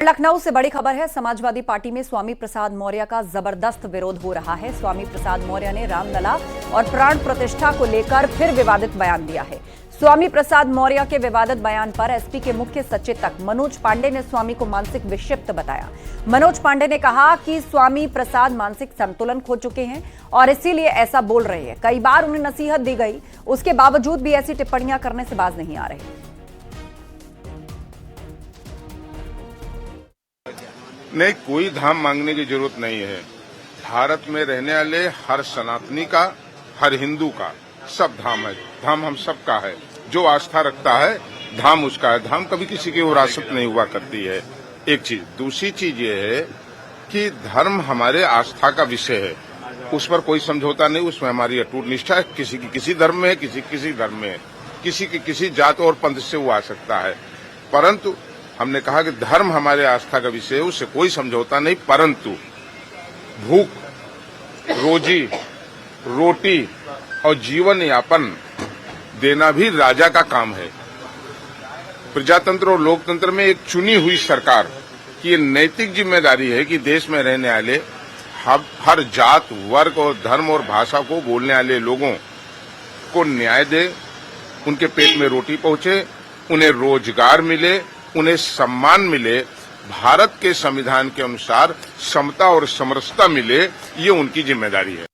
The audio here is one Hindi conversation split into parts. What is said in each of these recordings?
लखनऊ से बड़ी खबर है। समाजवादी पार्टी में स्वामी प्रसाद मौर्य का जबरदस्त विरोध हो रहा है। स्वामी प्रसाद मौर्य ने रामलला और प्राण प्रतिष्ठा को लेकर फिर विवादित बयान दिया है। स्वामी प्रसाद मौर्य के विवादित बयान पर एसपी के मुख्य सचेतक मनोज पांडे ने स्वामी को मानसिक विक्षिप्त बताया। मनोज पांडे ने कहा कि स्वामी प्रसाद मानसिक संतुलन खो चुके हैं और इसीलिए ऐसा बोल रहे हैं। कई बार उन्हें नसीहत दी गई, उसके बावजूद भी ऐसी टिप्पणियां करने से बाज नहीं आ रहे। नहीं, कोई धाम मांगने की जरूरत नहीं है। भारत में रहने वाले हर सनातनी का, हर हिंदू का सब धाम है। धाम हम सबका है। जो आस्था रखता है धाम उसका है। धाम कभी किसी की विरासत नहीं हुआ करती है। एक चीज। दूसरी चीज ये है कि धर्म हमारे आस्था का विषय है, उस पर कोई समझौता नहीं। उसमें हमारी अटूट निष्ठा है। किसी की किसी धर्म में है, किसी किसी धर्म में है, किसी की किसी जात और पंथ से वो आ सकता है। परंतु हमने कहा कि धर्म हमारे आस्था का विषय है, उससे कोई समझौता नहीं। परंतु भूख, रोजी रोटी और जीवन यापन देना भी राजा का काम है। प्रजातंत्र और लोकतंत्र में एक चुनी हुई सरकार की ये नैतिक जिम्मेदारी है कि देश में रहने वाले हर जात, वर्ग और धर्म और भाषा को बोलने वाले लोगों को न्याय दे, उनके पेट में रोटी पहुंचे, उन्हें रोजगार मिले, उन्हें सम्मान मिले, भारत के संविधान के अनुसार समता और समरसता मिले, ये उनकी जिम्मेदारी है।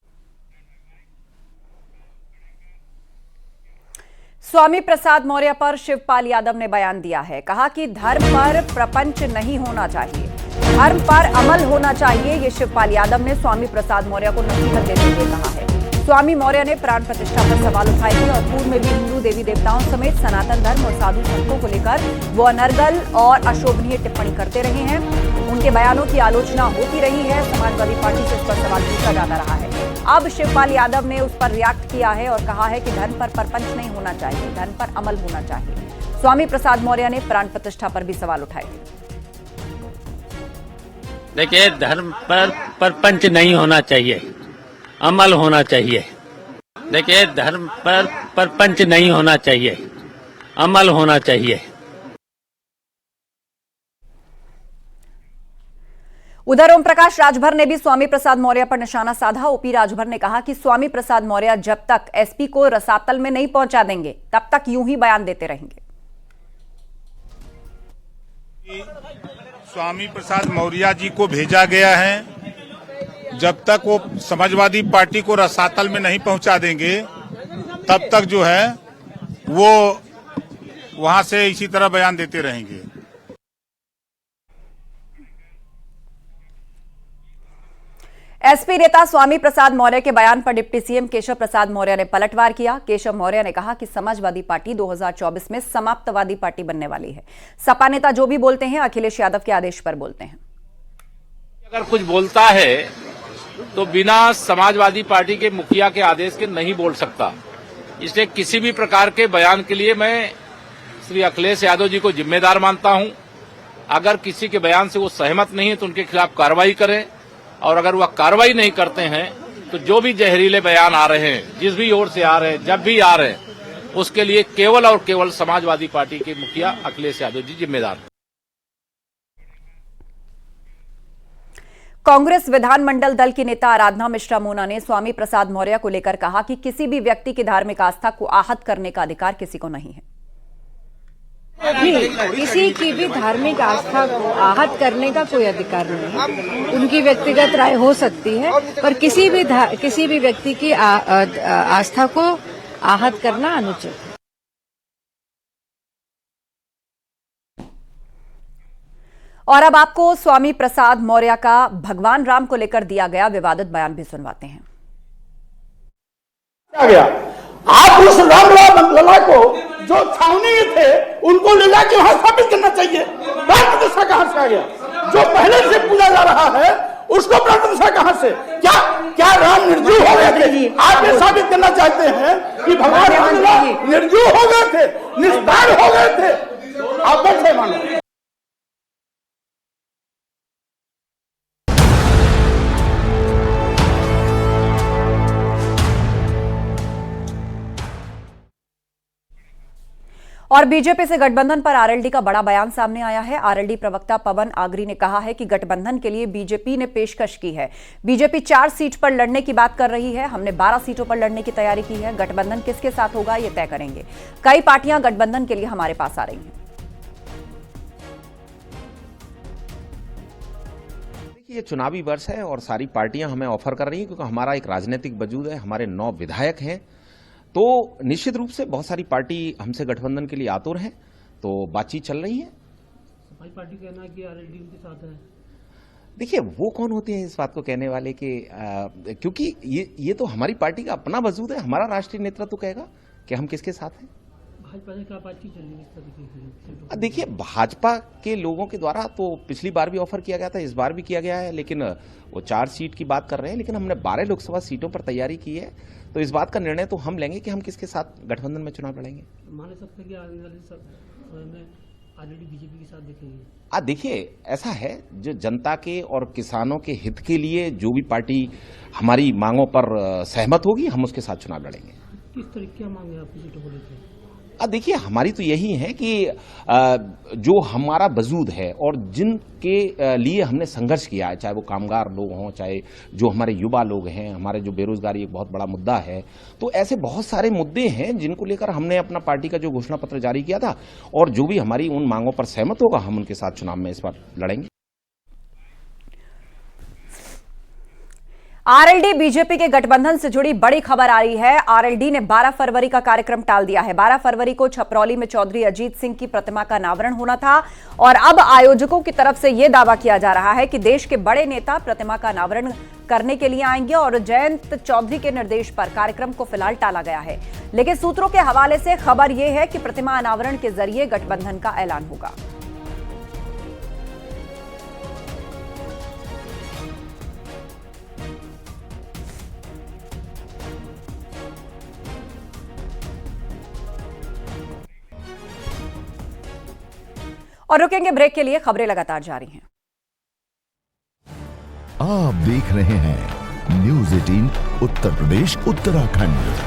स्वामी प्रसाद मौर्य पर शिवपाल यादव ने बयान दिया है। कहा कि धर्म पर प्रपंच नहीं होना चाहिए, धर्म पर अमल होना चाहिए। ये शिवपाल यादव ने स्वामी प्रसाद मौर्य को नसीहत देते हुए कहा है। स्वामी मौर्य ने प्राण प्रतिष्ठा पर सवाल उठाए थे और पूर्व में भी हिंदू देवी देवताओं समेत सनातन धर्म और साधु संतों को लेकर वो अनर्गल और अशोभनीय टिप्पणी करते रहे हैं। उनके बयानों की आलोचना होती रही है। समाजवादी पार्टी से इस पर सवाल पूछा जाता रहा है। अब शिवपाल यादव ने उस पर रिएक्ट किया है और कहा है कि धर्म पर प्रपंच नहीं होना चाहिए, धर्म पर अमल होना चाहिए। स्वामी प्रसाद मौर्य ने प्राण प्रतिष्ठा पर भी सवाल उठाए थे। देखिए, धर्म पर प्रपंच नहीं होना चाहिए, अमल होना चाहिए। देखिए, धर्म पर प्रपंच नहीं होना चाहिए, अमल होना चाहिए। उधर ओम प्रकाश राजभर ने भी स्वामी प्रसाद मौर्य पर निशाना साधा। ओपी राजभर ने कहा कि स्वामी प्रसाद मौर्य जब तक एसपी को रसातल में नहीं पहुंचा देंगे तब तक यूं ही बयान देते रहेंगे। स्वामी प्रसाद मौर्य जी को भेजा गया है, जब तक वो समाजवादी पार्टी को रसातल में नहीं पहुंचा देंगे तब तक जो है वो वहां से इसी तरह बयान देते रहेंगे। एसपी नेता स्वामी प्रसाद मौर्य के बयान पर डिप्टी सीएम केशव प्रसाद मौर्य ने पलटवार किया। केशव मौर्य ने कहा कि समाजवादी पार्टी 2024 में समाप्तवादी पार्टी बनने वाली है। सपा नेता जो भी बोलते हैं अखिलेश यादव के आदेश पर बोलते हैं। अगर कुछ बोलता है तो बिना समाजवादी पार्टी के मुखिया के आदेश के नहीं बोल सकता। इसलिए किसी भी प्रकार के बयान के लिए मैं श्री अखिलेश यादव जी को जिम्मेदार मानता हूं। अगर किसी के बयान से वो सहमत नहीं है तो उनके खिलाफ कार्रवाई करें, और अगर वह कार्रवाई नहीं करते हैं तो जो भी जहरीले बयान आ रहे हैं, जिस भी ओर से आ रहे हैं, जब भी आ रहे हैं, उसके लिए केवल और केवल समाजवादी पार्टी के मुखिया अखिलेश यादव जी जिम्मेदार हैं। कांग्रेस विधानमंडल दल की नेता आराधना मिश्रा मोना ने स्वामी प्रसाद मौर्य को लेकर कहा कि किसी भी व्यक्ति की धार्मिक आस्था को आहत करने का अधिकार किसी को नहीं है। किसी की भी धार्मिक आस्था को आहत करने का कोई अधिकार नहीं है। उनकी व्यक्तिगत राय हो सकती है, पर किसी भी व्यक्ति की आस्था को आहत करना अनुचित है। और अब आपको स्वामी प्रसाद मौर्य का भगवान राम को लेकर दिया गया विवादित बयान भी सुनवाते हैं। क्या गया? आप उस रामलला को जो छावनी थे उनको ले जाके वहां स्थापित करना चाहिए। प्राण प्रतिष्ठा कहां से आ गया? जो पहले से पूजा जा रहा है उसको प्राण प्रतिष्ठा कहां से? क्या राम निर्जीव हो गए थे? आप ये साबित करना चाहते हैं कि भगवान रामलला निर्जीव हो गए थे, निस्तार हो गए थे? आप कैसे मानो? और बीजेपी से गठबंधन पर आरएलडी का बड़ा बयान सामने आया है। आरएलडी प्रवक्ता पवन आगरी ने कहा है कि गठबंधन के लिए बीजेपी ने पेशकश की है। बीजेपी 4 सीट पर लड़ने की बात कर रही है। हमने 12 सीटों पर लड़ने की तैयारी की है। गठबंधन किसके साथ होगा ये तय करेंगे। कई पार्टियां गठबंधन के लिए हमारे पास आ रही हैं। ये चुनावी वर्ष है और सारी पार्टियां हमें ऑफर कर रही हैं, क्योंकि हमारा एक राजनीतिक वजूद है, हमारे 9 विधायक हैं, तो निश्चित रूप से बहुत सारी पार्टी हमसे गठबंधन के लिए आतुर हैं, तो बातचीत चल रही है। भाई पार्टी कहना है कि आरएलडी उनके साथ है। देखिए, वो कौन होते हैं इस बात को कहने वाले कि क्योंकि ये तो हमारी पार्टी का अपना वजूद है, हमारा राष्ट्रीय नेतृत्व कहेगा कि हम किसके साथ हैं। भाजपा से क्या बातचीत चल रही है इस तरीके की? देखिए, भाजपा के लोगों के द्वारा तो पिछली बार भी ऑफर किया गया था, इस बार भी किया गया है, लेकिन वो 4 सीट की बात कर रहे हैं, लेकिन हमने 12 लोकसभा सीटों पर तैयारी की है, तो इस बात का निर्णय तो हम लेंगे कि हम किसके साथ गठबंधन में चुनाव लड़ेंगे। मान सकते हैं कि आने वाले समय में आरएलडी बीजेपी के साथ देखेंगे। देखिए, ऐसा है, जो जनता के और किसानों के हित के लिए जो भी पार्टी हमारी मांगों पर सहमत होगी, हम उसके साथ चुनाव लड़ेंगे। किस तरीके की मांग है आपकी सीटों को लेकर? देखिए, हमारी तो यही है कि जो हमारा वजूद है और जिनके लिए हमने संघर्ष किया है, चाहे वो कामगार लोग हों, चाहे जो हमारे युवा लोग हैं, हमारे जो बेरोजगारी एक बहुत बड़ा मुद्दा है, तो ऐसे बहुत सारे मुद्दे हैं जिनको लेकर हमने अपना पार्टी का जो घोषणा पत्र जारी किया था, और जो भी हमारी उन मांगों पर सहमत होगा, हम उनके साथ चुनाव में इस बार लड़ेंगे। आरएलडी बीजेपी के गठबंधन से जुड़ी बड़ी खबर आ रही है। आरएलडी ने 12 फरवरी का कार्यक्रम टाल दिया है। 12 फरवरी को छपरौली में चौधरी अजीत सिंह की प्रतिमा का अनावरण होना था, और अब आयोजकों की तरफ से यह दावा किया जा रहा है कि देश के बड़े नेता प्रतिमा का अनावरण करने के लिए आएंगे, और जयंत चौधरी के निर्देश पर कार्यक्रम को फिलहाल टाला गया है। लेकिन सूत्रों के हवाले से खबर यह है कि प्रतिमा अनावरण के जरिए गठबंधन का ऐलान होगा। और रुकेंगे ब्रेक के लिए, खबरें लगातार जारी हैं। आप देख रहे हैं न्यूज़ 18 उत्तर प्रदेश उत्तराखंड।